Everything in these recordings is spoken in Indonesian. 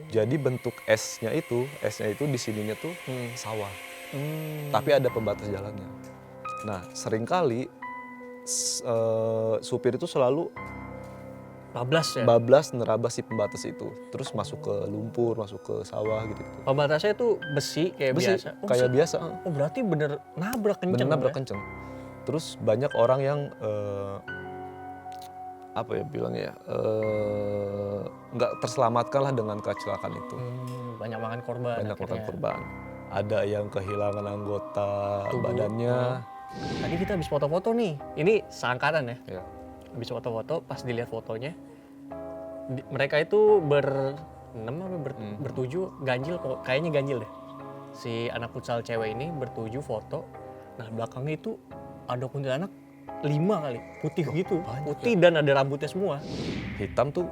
Jadi bentuk esnya itu di sininya tuh sawah. Tapi ada pembatas jalannya. Nah, seringkali supir itu selalu bablas ya? bablas nerabas si pembatas itu. Terus masuk ke lumpur, masuk ke sawah gitu-gitu. Pembatasnya itu besi kayak Besi, biasa? kayak biasa. Oh berarti bener nabrak kenceng Bener nabrak ya? kenceng. Terus banyak orang yang nggak terselamatkan lah dengan kecelakaan itu. Banyak makan korban Banyak makan akhirnya. korban. Ada yang kehilangan anggota Tubuh. badannya. Tadi kita habis foto-foto nih, ini seangkatan ya? Ya. Habis foto-foto, pas dilihat fotonya, mereka itu berenam apa bertujuh, ganjil, kayaknya ganjil deh. Si anak futsal cewek ini bertujuh foto, nah belakangnya itu ada kuntilanak 5 kali, putih gitu, putih dan ada rambutnya semua. Hitam tuh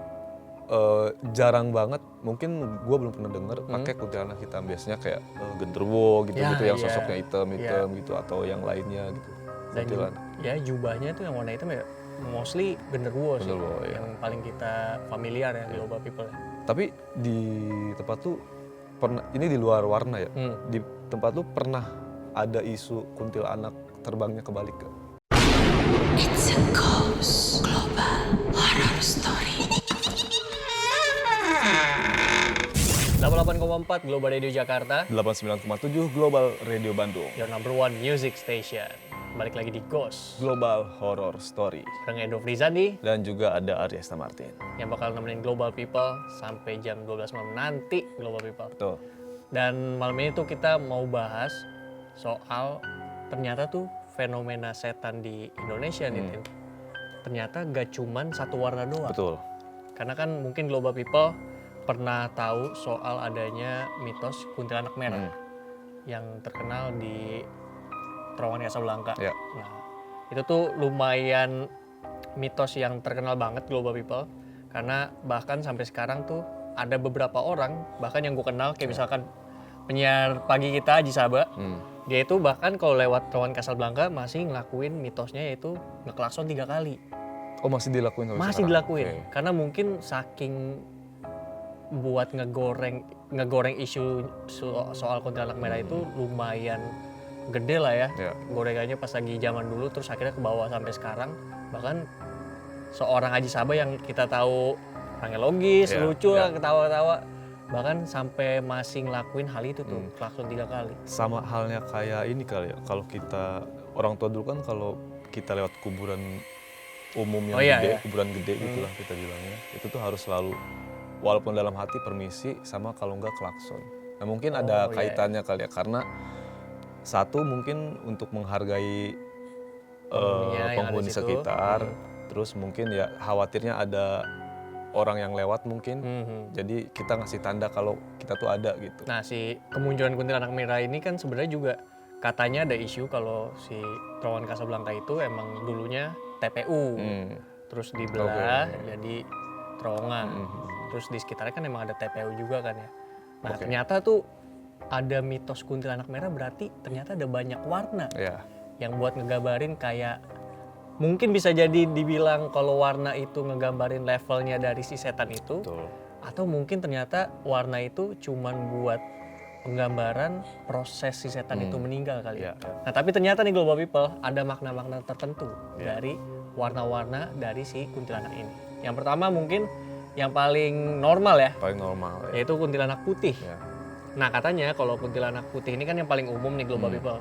jarang banget, mungkin gue belum pernah denger pakai kuntilanak hitam. Biasanya kayak genderuwo gitu-gitu yang iya. sosoknya hitam gitu, atau yang lainnya gitu. Dan Kuntilanak. ya jubahnya tuh yang warna hitam ya mostly genderuwo sih, Genderuwo, ya. yang paling kita familiar ya global people ya. Tapi di tempat tuh pernah, ini di luar warna ya, di tempat tuh pernah ada isu kuntilanak terbangnya kebalik gak? It's a ghost global horror story. 88,4 Global Radio Jakarta, 89,7 Global Radio Bandung. your number one music station. Balik lagi di Ghost. Global Horror Story. Bareng Edo Frizandi Dan juga ada Ariesta Martin. yang bakal nemenin Global People sampai jam 12 malam nanti Global People. Betul. Dan malam ini tuh kita mau bahas soal ternyata tuh fenomena setan di Indonesia nih Tin. Ternyata gak cuman satu warna doang. Betul. Karena kan mungkin Global People pernah tahu soal adanya mitos kuntilanak merah yang terkenal di Terowongan Casablanca. Ya. Nah, itu tuh lumayan mitos yang terkenal banget Global People. Karena bahkan sampai sekarang tuh ada beberapa orang, bahkan yang gue kenal kayak misalkan penyiar pagi kita Haji Saba, dia itu bahkan kalau lewat Terowongan Casablanca masih ngelakuin mitosnya yaitu ngeklakson 3 kali. Oh, masih dilakuin sampai Masih sekarang? dilakuin. Oke. Karena mungkin saking buat ngegoreng isu soal kuntilanak merah itu lumayan gede lah ya. Ya. Gorengannya pas lagi zaman dulu terus akhirnya ke bawah sampai sekarang. Bahkan seorang Haji Saba yang kita tahu orangnya logis, Ya, lucu ya. lah, ketawa-ketawa. Bahkan sampai masih ngelakuin hal itu tuh, klakson 3 kali. Sama halnya kayak ini kali ya, kalau kita, orang tua dulu kan kalau kita lewat kuburan umum yang Oh, iya, gede, iya. kuburan gede gitulah kita bilangnya, itu tuh harus selalu, walaupun dalam hati permisi, sama kalau enggak klakson. Nah mungkin ada iya, kaitannya kali ya, karena satu mungkin untuk menghargai Penghuninya yang ada penghuni di situ. sekitar, terus mungkin ya khawatirnya ada orang yang lewat mungkin, jadi kita ngasih tanda kalau kita tuh ada gitu. Nah, si kemunculan kuntilanak merah ini kan sebenarnya juga katanya ada isu kalau si Terowongan Casablanca itu emang dulunya TPU. Terus dibelah jadi terowongan. Terus di sekitarnya kan emang ada TPU juga kan ya. Nah, ternyata tuh ada mitos kuntilanak merah berarti ternyata ada banyak warna Ya. yang buat ngegambarin kayak mungkin bisa jadi dibilang kalau warna itu ngegambarin levelnya dari si setan itu. Betul. Atau mungkin ternyata warna itu cuman buat penggambaran proses si setan itu meninggal kali ya. Nah tapi ternyata nih Global People ada makna-makna tertentu dari warna-warna dari si kuntilanak ini. Yang pertama mungkin yang paling normal ya, Paling normal ya. yaitu kuntilanak putih. Ya. Nah katanya kalau kuntilanak putih ini kan yang paling umum nih Global People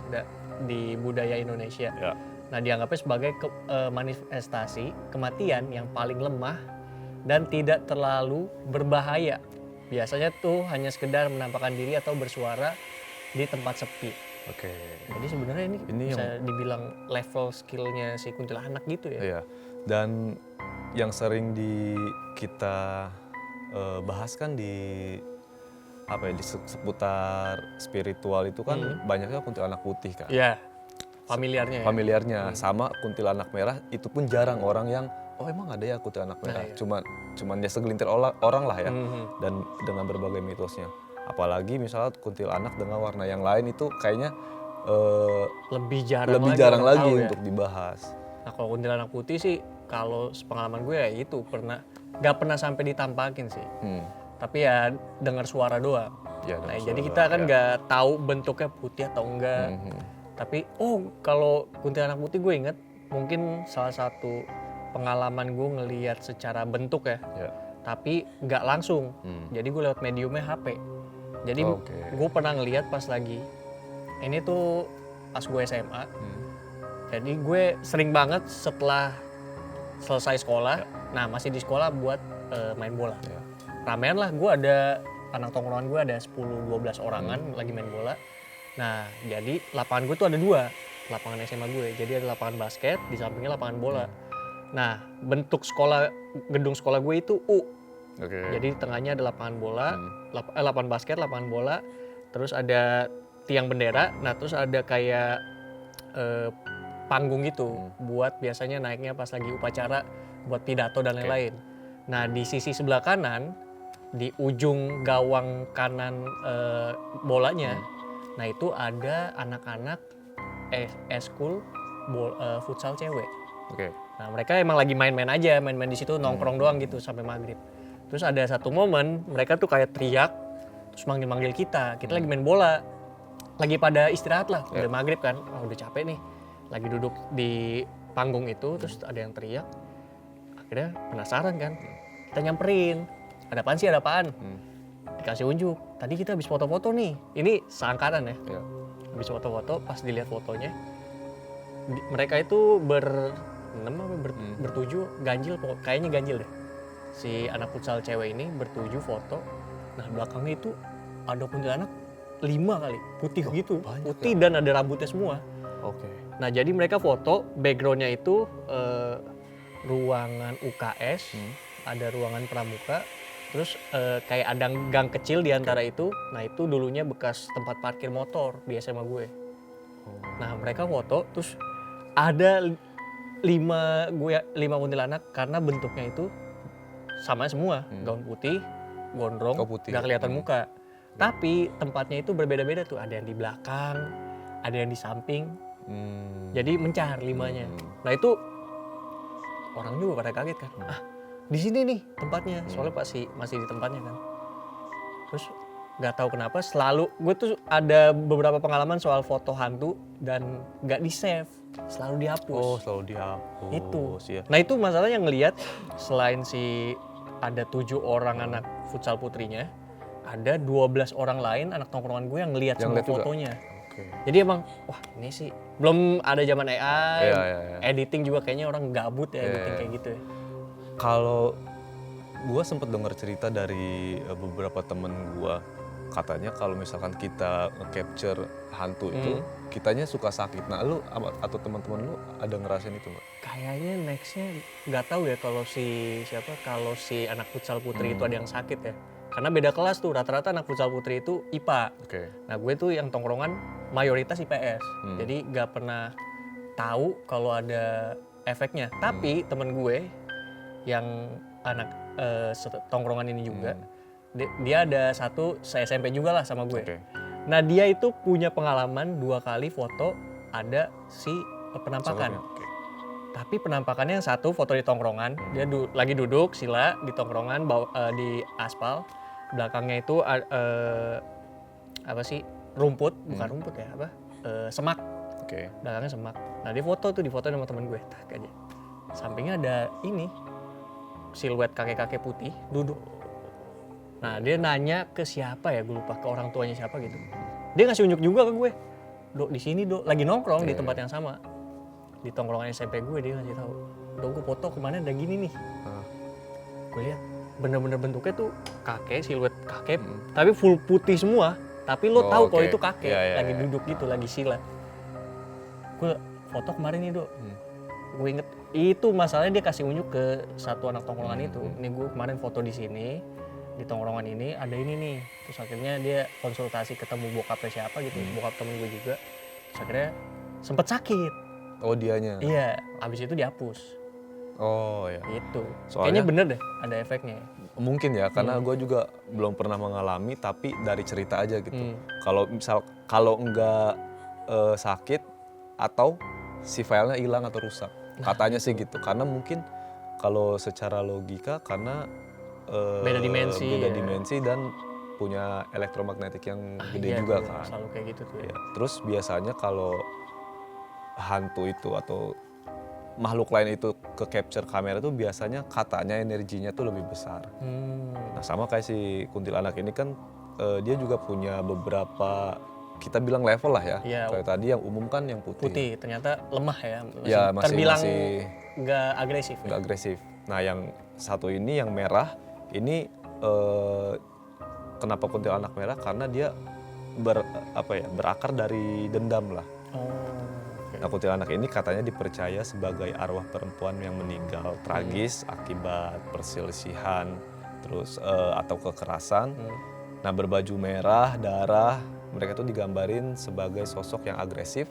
di budaya Indonesia. Ya. Nah dianggapnya sebagai manifestasi kematian yang paling lemah dan tidak terlalu berbahaya. Biasanya tuh hanya sekedar menampakkan diri atau bersuara di tempat sepi. Oke. Jadi sebenarnya ini bisa dibilang level skillnya si kuntilanak gitu ya. Iya. Dan yang sering kita bahas kan di seputar spiritual itu kan banyaknya kuntilanak putih kan. Iya. Familiarnya ya. Familiarnya sama kuntilanak merah itu pun jarang orang yang emang ada ya kuntilanak merah. Cuman dia segelintir orang lah ya. Dan dengan berbagai mitosnya. Apalagi misalnya kuntilanak dengan warna yang lain itu kayaknya lebih jarang lebih lagi jarang orang lagi tahu ya. untuk dibahas. Nah kalau kuntilanak putih sih kalau sepengalaman gue ya itu gak pernah sampai ditampakin sih. tapi ya dengar suara doang. Ya, Nah, dengar jadi suara kita doang, kan ya. nggak tahu bentuknya putih atau enggak. Tapi kalau kuntilanak putih gue inget mungkin salah satu pengalaman gue ngelihat secara bentuk ya. Ya. Tapi nggak langsung. Jadi gue lewat mediumnya HP. Jadi Oke. gue pernah ngelihat pas lagi ini tuh pas gue SMA. Jadi gue sering banget setelah selesai sekolah, nah masih di sekolah buat main bola. Ya. Ramean lah, gue ada anak tongkrongan gue ada 10-12 orangan lagi main bola. Nah jadi lapangan gue tuh ada 2, lapangan SMA gue. Jadi ada lapangan basket, di sampingnya lapangan bola. Nah bentuk gedung sekolah gue itu U. Oke. Jadi di tengahnya ada lapangan bola, lapangan basket, lapangan bola, terus ada tiang bendera, nah terus ada kayak panggung gitu buat biasanya naiknya pas lagi upacara buat pidato dan lain-lain. Nah di sisi sebelah kanan, di ujung gawang kanan bolanya, nah itu ada anak-anak eskul futsal cewek. Oke. Nah mereka emang lagi main-main aja, main-main di situ nongkrong doang gitu sampai maghrib. Terus ada satu momen mereka tuh kayak teriak, terus manggil-manggil kita lagi main bola, lagi pada istirahat lah, udah maghrib kan, udah capek nih, lagi duduk di panggung itu, terus ada yang teriak, akhirnya penasaran kan, kita nyamperin, ada apaan? Dikasih unjuk, tadi kita habis foto-foto nih, ini seangkatan ya, habis foto-foto, pas dilihat fotonya, mereka itu berenam apa bertujuh, ganjil, kayaknya ganjil deh. Si anak futsal cewek ini bertujuh foto, nah belakangnya itu ada kuntilanak 5 kali, putih gitu, putih dan ada rambutnya semua. Oke. Nah jadi mereka foto, backgroundnya itu ruangan UKS, ada ruangan pramuka, terus kayak ada gang kecil di antara itu, nah itu dulunya bekas tempat parkir motor di SMA gue. Nah mereka foto, terus ada 5 kuntilanak karena bentuknya itu sama semua, gaun putih, gondrong, nggak kelihatan muka. Tapi tempatnya itu berbeda-beda tuh, ada yang di belakang, ada yang di samping. Jadi mencar 5-nya. Nah itu orang juga pada kaget kan. Di sini nih tempatnya, soalnya masih di tempatnya kan. Terus nggak tahu kenapa selalu gue tuh ada beberapa pengalaman soal foto hantu dan nggak di save, selalu dihapus. Oh, selalu dihapus. Itu. Ya. Nah itu masalahnya ngelihat selain ada 7 orang anak futsal putrinya, ada 12 orang lain anak tongkrongan gue yang ngelihat semua fotonya. Oke. Jadi emang wah ini sih belum ada zaman AI, Iya. editing juga kayaknya orang gabut ya editing kayak gitu ya. Kalau gue sempet dengar cerita dari beberapa temen gue, katanya kalau misalkan kita nge-capture hantu itu, kitanya suka sakit. Nah lu atau teman-teman lu ada ngerasain itu nggak? Kayaknya nextnya nggak tahu ya kalau si anak futsal putri itu ada yang sakit ya. Karena beda kelas tuh, rata-rata anak futsal putri itu IPA. Oke. Nah gue tuh yang tongkrongan mayoritas IPS. Jadi nggak pernah tahu kalau ada efeknya. Tapi temen gue yang anak tongkrongan ini juga, dia ada satu se-SMP juga lah sama gue. Oke. Nah dia itu punya pengalaman 2 kali foto ada si penampakan. Oke. Tapi penampakannya yang satu foto di tongkrongan, dia lagi duduk sila di tongkrongan di aspal, belakangnya itu rumput, bukan rumput ya, semak. Oke. Belakangnya semak. Nah dia foto sama temen gue, tak aja. Sampingnya ada ini, siluet kakek-kakek putih duduk. Nah dia nanya ke siapa ya, gue lupa, ke orang tuanya siapa gitu. Dia ngasih unjuk juga ke gue, Dok di sini Dok, lagi nongkrong di tempat yang sama. Di tongkrongan SMP gue dia ngasih tahu, Dok gue foto kemarin ada gini nih. Gue lihat bener-bener bentuknya tuh kakek, siluet kakek, tapi full putih semua. Tapi lo tahu kalau itu kakek lagi duduk gitu, lagi sila. Gue foto kemarin nih Dok. Gue inget itu masalahnya dia kasih unjuk ke satu anak tongkrongan itu. Nih gue kemarin foto di sini, di tongkrongan ini ada ini nih. Terus akhirnya dia konsultasi ketemu bokapnya siapa gitu, bokap temen gue juga. Terus akhirnya sempet sakit. Oh dianya? Iya, abis itu dihapus. Oh ya. Itu. Soalnya kayaknya bener deh ada efeknya. Mungkin ya, karena gue juga belum pernah mengalami, tapi dari cerita aja gitu. Kalau nggak sakit atau si filenya hilang atau rusak, katanya sih gitu. Karena mungkin kalau secara logika, karena beda dimensi. beda ya. dimensi dan punya elektromagnetik yang gede Iya, juga iya, kan. selalu kayak gitu tuh ya. Ya, terus biasanya kalau hantu itu atau makhluk lain itu ke capture kamera tuh biasanya katanya energinya tuh lebih besar. Nah sama kayak si kuntilanak ini kan dia juga punya beberapa kita bilang level lah ya. Iya. Kayak tadi yang umum kan yang putih. Putih ternyata lemah ya, Ya, terbilang masih nggak agresif. nggak agresif. Nah yang satu ini yang merah ini kenapa kuntilanak merah? Karena dia berakar dari dendam lah. Oh, oke. Nah kuntilanak ini katanya dipercaya sebagai arwah perempuan yang meninggal tragis akibat perselisihan terus atau kekerasan. Nah berbaju merah, darah, mereka tuh digambarin sebagai sosok yang agresif,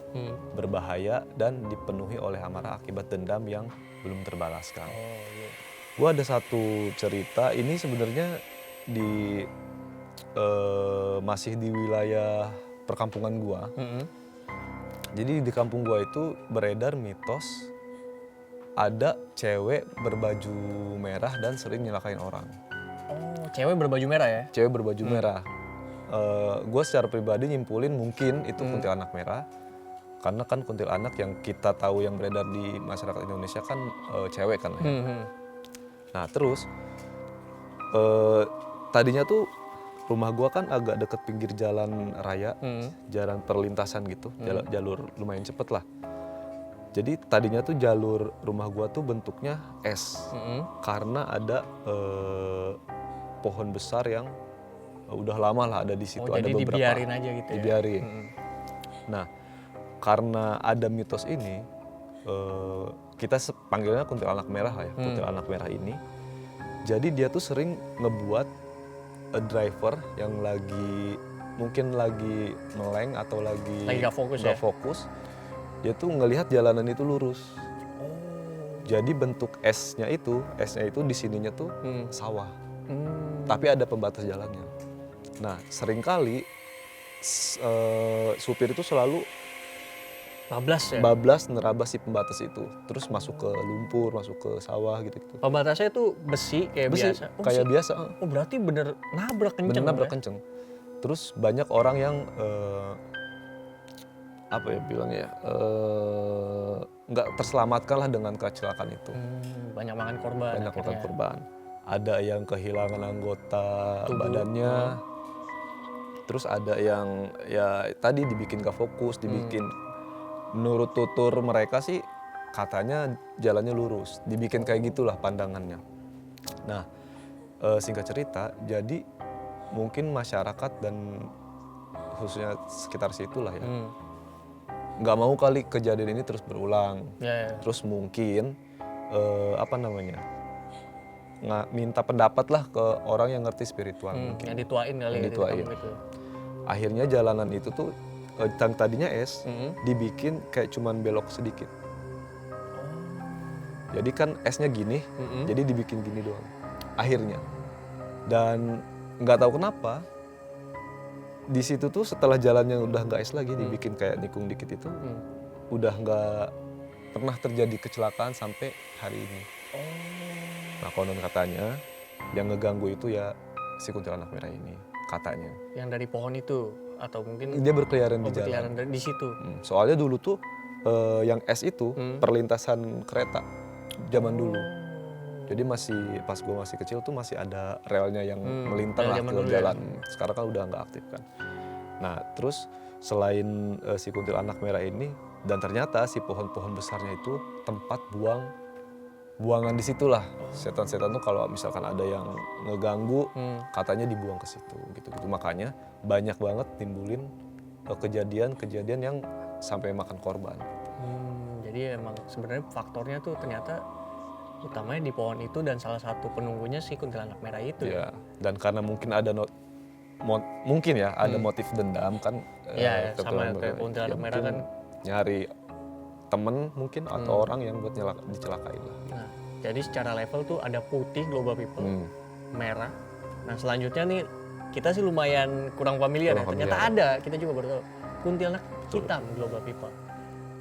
berbahaya dan dipenuhi oleh amarah akibat dendam yang belum terbalaskan. Oh, iya. Gua ada satu cerita ini sebenarnya di masih di wilayah perkampungan gua. Jadi di kampung gua itu beredar mitos ada cewek berbaju merah dan sering nyelakain orang. Oh, cewek berbaju merah ya? Cewek berbaju merah. Gue secara pribadi nyimpulin mungkin itu kuntilanak merah. Karena kan kuntilanak yang kita tahu yang beredar di masyarakat Indonesia kan cewek kan. Ya. Nah terus tadinya tuh rumah gua kan agak deket pinggir jalan raya, jalan perlintasan gitu, jalur lumayan cepet lah. Jadi tadinya tuh jalur rumah gua tuh bentuknya S, karena ada pohon besar yang udah lama lah ada di situ. Oh, ada jadi beberapa. dibiarin aja gitu ya? Dibiarin. Nah, karena ada mitos ini, kita panggilnya kuntilanak merah lah ya, kuntilanak merah ini. Jadi dia tuh sering ngebuat driver yang mungkin lagi meleng atau lagi nggak fokus ya? fokus, dia tuh ngelihat jalanan itu lurus. Jadi bentuk S-nya itu di sininya tuh sawah. Tapi ada pembatas jalannya. Nah, seringkali supir itu selalu bablas ya? bablas nerabas si pembatas itu, terus masuk ke lumpur, masuk ke sawah gitu-gitu. Pembatasnya itu besi kayak Besi, biasa? Oh, kayak besi. biasa. Oh, berarti bener nabrak kenceng Bener nabrak ya? kenceng. Terus banyak orang yang nggak terselamatkan lah dengan kecelakaan itu. Banyak makan korban Banyak makan akhirnya. korban. Ada yang kehilangan anggota Tubuh. badannya. Terus ada yang ya tadi dibikin gak fokus, dibikin menurut tutur mereka sih katanya jalannya lurus, dibikin kayak gitulah pandangannya. Nah, singkat cerita, jadi mungkin masyarakat dan khususnya sekitar situlah ya, nggak mau kali kejadian ini terus berulang. Ya, ya. Terus mungkin minta pendapat lah ke orang yang ngerti spiritual mungkin. Yang dituain kali Yang ya di dituain. kampung itu. Akhirnya jalanan itu tuh yang tadinya S dibikin kayak cuman belok sedikit. Jadi kan S-nya gini, jadi dibikin gini doang. Akhirnya. Dan nggak tahu kenapa di situ tuh setelah jalannya udah nggak S lagi, dibikin kayak nikung dikit itu, udah nggak pernah terjadi kecelakaan sampai hari ini. Nah konon katanya yang ngeganggu itu ya si kuntilanak merah ini katanya. Yang dari pohon itu atau mungkin Dia berkeliaran di jalan. berkeliaran di situ. Soalnya dulu tuh yang S itu perlintasan kereta zaman dulu. Jadi pas gue masih kecil tuh masih ada relnya yang melintas lah zaman ke dulu jalan. Sekarang kan udah nggak aktif kan. Nah terus selain si kuntilanak merah ini, dan ternyata si pohon-pohon besarnya itu tempat buangan di situ lah. Setan-setan tuh kalau misalkan ada yang ngeganggu, katanya dibuang ke situ gitu-gitu. Makanya banyak banget timbulin kejadian-kejadian yang sampai makan korban. Jadi emang sebenarnya faktornya tuh ternyata utamanya di pohon itu dan salah satu penunggunya si kuntilanak merah itu. Ya, dan karena mungkin ada ada motif dendam kan. Iya, sama kayak kuntilanak merah kan. Nyari temen mungkin atau orang yang buat dicelakain lah. Nah, jadi secara level tuh ada putih global people, merah. Nah selanjutnya nih kita sih lumayan kurang familiar ya. Ternyata ada, kita juga baru tahu kuntilanak hitam global people.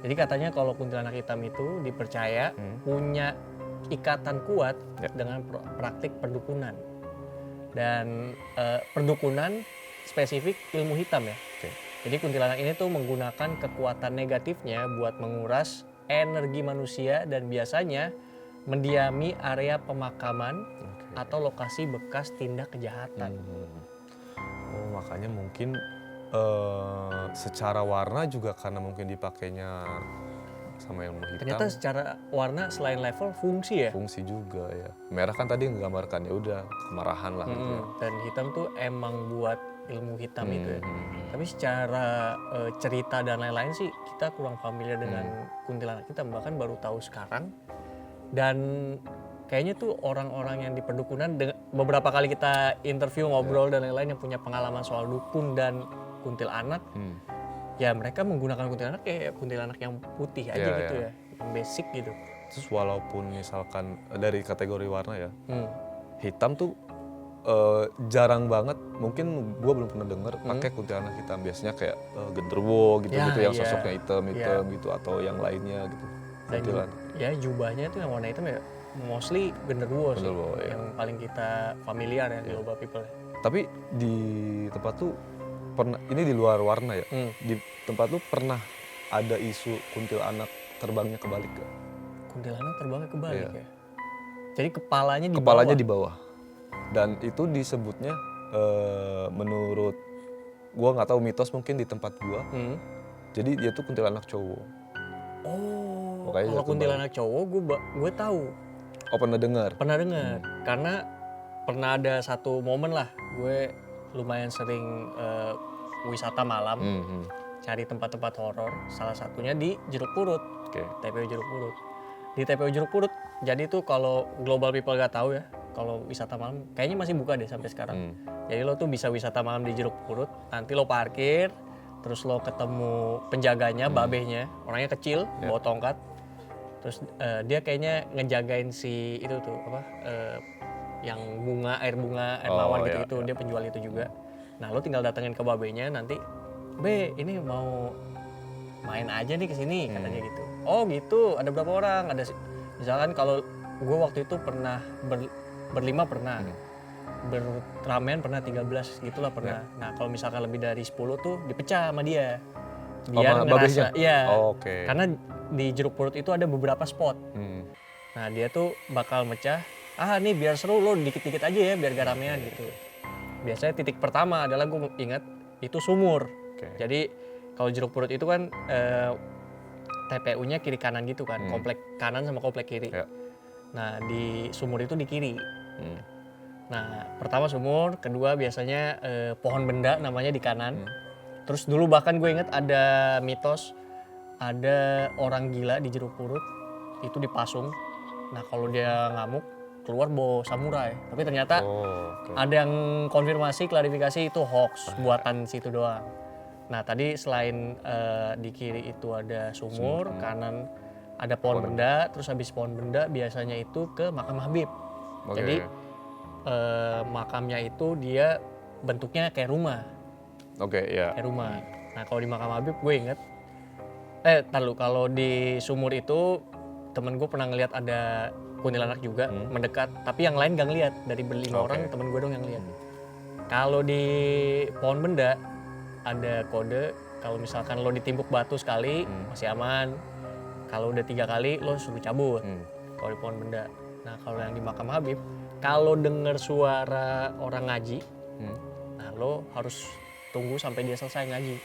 Jadi katanya kalau kuntilanak hitam itu dipercaya punya ikatan kuat dengan praktik perdukunan. Dan perdukunan spesifik ilmu hitam ya. Oke. Jadi kuntilanak ini tuh menggunakan kekuatan negatifnya buat menguras energi manusia dan biasanya mendiami area pemakaman atau lokasi bekas tindak kejahatan. Oh, makanya mungkin secara warna juga karena mungkin dipakainya sama ilmu hitam. Ternyata secara warna selain level fungsi ya. Fungsi juga ya. Merah kan tadi menggambarkan ya udah kemarahan lah gitu ya. Dan hitam tuh emang buat ilmu hitam itu ya. Tapi secara cerita dan lain-lain sih kita kurang familiar dengan kuntilanak hitam, bahkan baru tahu sekarang. Dan kayaknya tuh orang-orang yang di perdukunan, beberapa kali kita interview, ngobrol dan lain-lain yang punya pengalaman soal dukun dan kuntilanak, ya mereka menggunakan kuntilanak kayak kuntilanak yang putih aja gitu ya, yang basic gitu. Terus walaupun misalkan dari kategori warna ya, hitam tuh jarang banget, mungkin gue belum pernah denger pakai kuntilanak hitam. Biasanya kayak genderuwo gitu-gitu yang sosoknya hitam gitu, atau yang lainnya gitu. Dan ya jubahnya tuh yang warna hitam ya mostly genderuwo sih, yang paling kita familiar ya di global people. Tapi di tempat tuh pernah, ini di luar warna ya, di tempat tuh pernah ada isu kuntilanak terbangnya kebalik gak? Kuntilanak terbangnya kebalik ya? Jadi kepalanya di bawah. Dan itu disebutnya menurut gua nggak tahu, mitos mungkin di tempat gua. Jadi dia tuh kuntilanak cowok. Oh, makanya kalau kuntilanak cowok gue tahu. Oh, pernah dengar? Pernah dengar. Karena pernah ada satu momen lah, gue lumayan sering wisata malam, cari tempat-tempat horor. Salah satunya di Jeruk Purut, TPU Jeruk Purut. Di TPU Jeruk Purut, jadi tuh kalau global people gak tahu ya, kalau wisata malam kayaknya masih buka deh sampai sekarang. Jadi lo tuh bisa wisata malam di Jeruk Purut, nanti lo parkir, terus lo ketemu penjaganya, babehnya, orangnya kecil, bawa tongkat. Terus dia kayaknya ngejagain si itu tuh apa, yang air bunga, air mawar gitu-gitu, dia penjual itu juga. Nah lo tinggal datengin ke babehnya, nanti, "Be, ini mau main aja nih kesini," katanya gitu. Oh gitu, ada berapa orang? Ada, misalkan kalau gue waktu itu pernah berlima pernah, berramean pernah 13 gitulah pernah. Nah kalau misalkan lebih dari 10 tuh dipecah sama dia, biar ngerasa, karena di Jeruk Purut itu ada beberapa spot. Nah dia tuh bakal mecah, nih biar seru lo dikit-dikit aja ya biar gak ramean gitu. Biasanya titik pertama adalah gue ingat itu sumur. Jadi kalau Jeruk Purut itu kan TPU-nya kiri kanan gitu kan, komplek kanan sama komplek kiri. Nah di sumur itu di kiri. Nah pertama sumur, kedua biasanya pohon benda namanya di kanan. Terus dulu bahkan gue inget ada mitos, ada orang gila di Jeruk Purut itu dipasung. Nah kalau dia ngamuk keluar bawa samurai. Tapi ternyata ada yang konfirmasi, klarifikasi itu hoax, buatan situ doang. Nah tadi selain di kiri itu ada sumur, kanan ada pohon benda, terus habis pohon benda biasanya itu ke makam Habib. Jadi makamnya itu dia bentuknya kayak rumah. Kayak rumah. Nah kalau di makam Habib gue inget, kalau di sumur itu temen gue pernah ngeliat ada kuntilanak juga mendekat, tapi yang lain gak ngeliat. Dari berlima orang temen gue dong yang lihat. Kalau di pohon benda ada kode, kalau misalkan lo ditimbuk batu sekali masih aman. Kalau udah 3 kali lo suruh cabut. Kalau di pohon benda. Nah kalau yang di makam Habib, kalau denger suara orang ngaji, nah lo harus tunggu sampai dia selesai ngaji.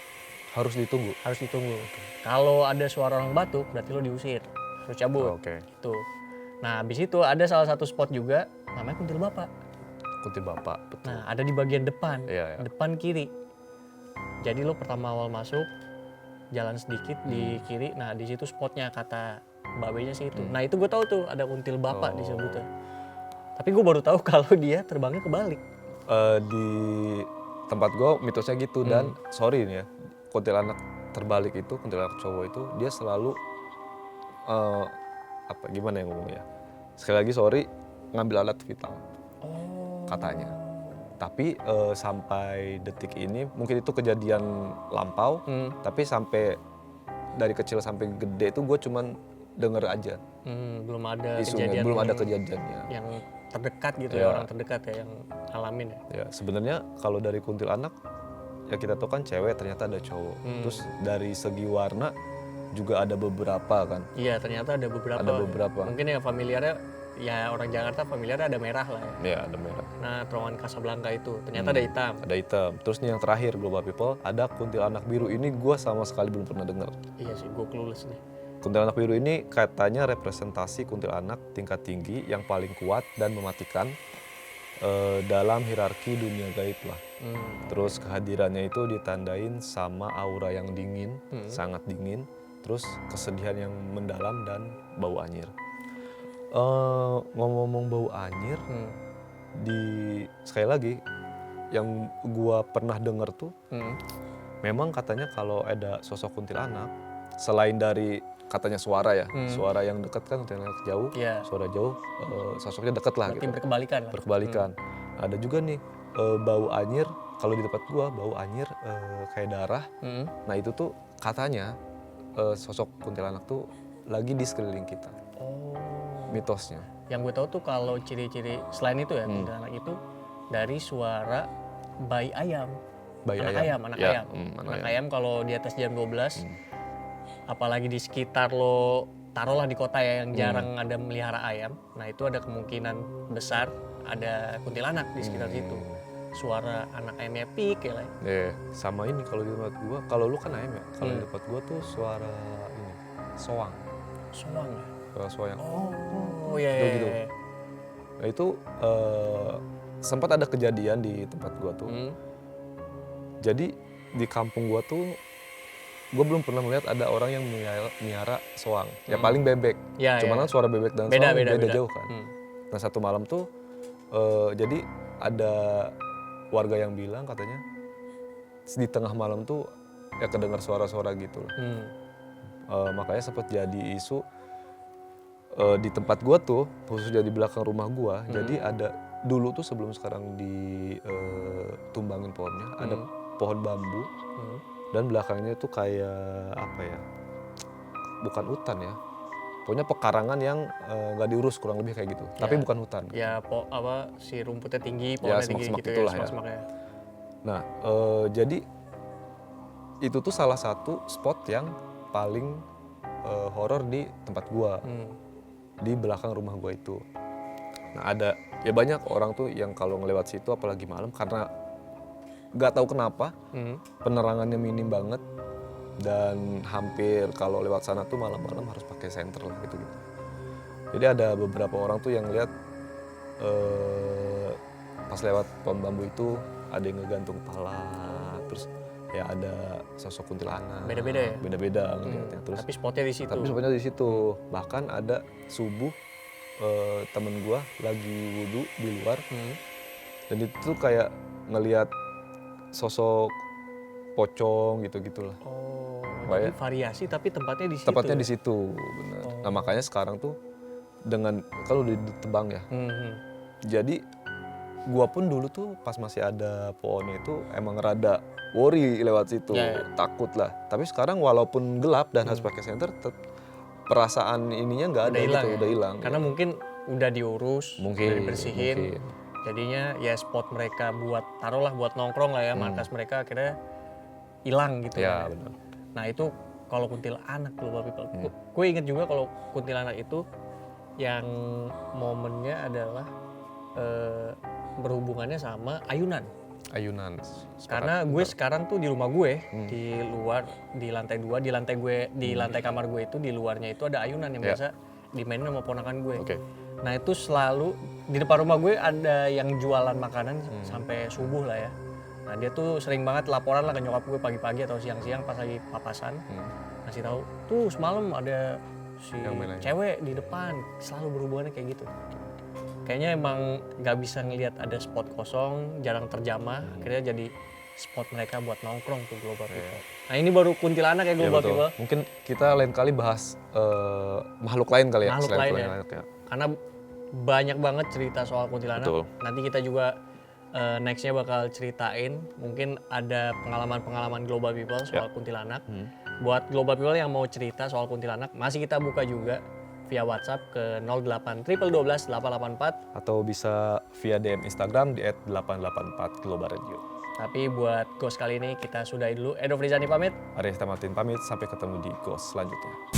Harus ditunggu? Harus ditunggu. Kalau ada suara orang batuk, berarti lo diusir, harus cabut. Gitu. Nah habis itu ada salah satu spot juga, namanya Kuntil Bapak. Kuntil Bapak, betul. Nah ada di bagian depan, depan kiri. Jadi lo pertama awal masuk, jalan sedikit di kiri, nah di situ spotnya kata babenya sih itu. Nah itu gue tahu tuh ada Kuntil Bapak disebutnya. Tapi gue baru tahu kalau dia terbangnya kebalik. Di tempat gue mitosnya gitu, dan sorry nih ya, kuntilanak terbalik itu, kuntilanak cowok itu dia selalu gimana ya ngomongnya? Sekali lagi sorry, ngambil alat vital. Katanya. Tapi sampai detik ini, mungkin itu kejadian lampau, tapi sampai dari kecil sampai gede itu gue cuman denger aja. Belum ada isunya, kejadian. Belum ada kejadiannya. Yang terdekat gitu ya, orang terdekat ya yang ngalamin ya. Ya sebenarnya kalau dari kuntilanak ya kita tahu kan cewek ternyata ada cowok. Terus dari segi warna juga ada beberapa kan. Iya ternyata ada beberapa. Ada beberapa. Mungkin ya familiarnya ya orang Jakarta familiarnya ada merah lah ya. Ya ada merah. Nah terowongan Casablanca itu ternyata ada hitam. Ada hitam. Terus nih yang terakhir Global People ada kuntilanak biru. Ini gue sama sekali belum pernah dengar. Iya sih gue clueless nih. Kuntilanak biru ini katanya representasi kuntilanak tingkat tinggi yang paling kuat dan mematikan dalam hierarki dunia gaib lah. Terus kehadirannya itu ditandain sama aura yang dingin, sangat dingin. Terus kesedihan yang mendalam dan bau anyir. Ngomong-ngomong bau anyir, sekali lagi yang gua pernah dengar tuh, memang katanya kalau ada sosok kuntilanak, selain dari katanya suara ya, suara yang dekat kan kuntilanak jauh, suara jauh, sosoknya dekat lah. Berarti gitu. berkebalikan lah. Berkebalikan. Ada juga nih bau anyir, kalau di tempat gua bau anyir kayak darah. Nah itu tuh katanya sosok kuntilanak tuh lagi di sekeliling kita. Oh. Mitosnya. Yang gue tahu tuh kalau ciri-ciri selain itu ya kuntilanak itu dari suara bayi ayam. Anak ayam. Anak ayam kalau di atas jam 12 apalagi di sekitar lo taruhlah di kota ya yang jarang ada melihara ayam. Nah, itu ada kemungkinan besar ada kuntilanak di sekitar situ. Suara anak ayamnya pik ya lah. Sama ini kalau di tempat gua, kalau lu kan ayam ya. Kalau di tempat gua tuh suara ini, soang. Soang ya? Suara soang. Oh iya. Gitu. Nah itu sempat ada kejadian di tempat gua tuh. Jadi di kampung gua tuh, gua belum pernah melihat ada orang yang miara soang. Ya paling bebek. Cuman kan suara bebek dan soang beda jauh kan. Nah satu malam tuh, jadi ada warga yang bilang katanya di tengah malam tuh ya kedengar suara-suara gitu loh. Makanya sempat jadi isu di tempat gua tuh, khususnya di belakang rumah gua. Jadi ada dulu tuh sebelum sekarang ditumbangin pohonnya, ada pohon bambu dan belakangnya tuh kayak apa ya? Bukan hutan ya. Pokoknya pekarangan yang nggak diurus, kurang lebih kayak gitu. Tapi bukan hutan. Ya si rumputnya tinggi, pohonnya tinggi gitu itulah ya, ya. semak-semaknya. Nah, jadi itu tuh salah satu spot yang paling horor di tempat gua. Di belakang rumah gua itu. Nah, ada ya banyak orang tuh yang kalau ngelewat situ apalagi malam karena nggak tahu kenapa penerangannya minim banget. Dan hampir kalau lewat sana tuh malam-malam harus pakai senter lah gitu-gitu. Jadi ada beberapa orang tuh yang lihat pas lewat pohon bambu itu ada yang ngegantung pala, terus ya ada sosok kuntilanak. Beda-beda ya? Beda-beda ngeliatnya. Terus Tapi spotnya di situ. Tapi spotnya di situ. Bahkan ada subuh temen gua lagi wudhu di luar dan itu tuh kayak ngelihat sosok pocong gitu-gitulah. Oh, jadi variasi tapi tempatnya di situ. Tempatnya di situ, benar. Nah makanya sekarang tuh dengan kalau ditebang ya. Jadi gua pun dulu tuh pas masih ada pohonnya itu emang rada worry lewat situ, takut lah. Tapi sekarang walaupun gelap dan harus pakai senter, perasaan ininya nggak ada gitu, udah hilang. Karena mungkin udah diurus, udah dibersihin. Mungkin. Jadinya ya spot mereka buat taruhlah buat nongkrong lah ya, markas mereka akhirnya hilang gitu. Ya benar. Nah itu kalau kuntilanak Global People, gue inget juga kalau kuntilanak itu yang momennya adalah berhubungannya sama ayunan. Ayunan. Karena gue sekarang tuh di rumah gue di luar di lantai 2 di lantai kamar gue itu di luarnya itu ada ayunan yang biasa dimainin sama ponakan gue. Nah itu selalu di depan rumah gue ada yang jualan makanan sampai subuh lah ya. Nah dia tuh sering banget laporan lah ke nyokap gue pagi-pagi atau siang-siang pas lagi papasan. Ngasih tahu tuh semalam ada si cewek di depan, selalu berhubungannya kayak gitu. Kayaknya emang nggak bisa ngelihat ada spot kosong, jarang terjamah, akhirnya jadi spot mereka buat nongkrong tuh Global People. Nah ini baru kuntilanak ya Global People. Mungkin kita lain kali bahas makhluk lain kali ya. Makhluk lain ya. Karena banyak banget cerita soal kuntilanak. Nanti kita juga nextnya bakal ceritain mungkin ada pengalaman-pengalaman Global People soal kuntilanak. Buat Global People yang mau cerita soal kuntilanak masih kita buka juga via WhatsApp ke 08 12 884. Atau bisa via DM Instagram di @884 Global Radio. Tapi buat Ghost kali ini kita sudahi dulu. Edo Frizani pamit. Arya Martin pamit, sampai ketemu di Ghost selanjutnya.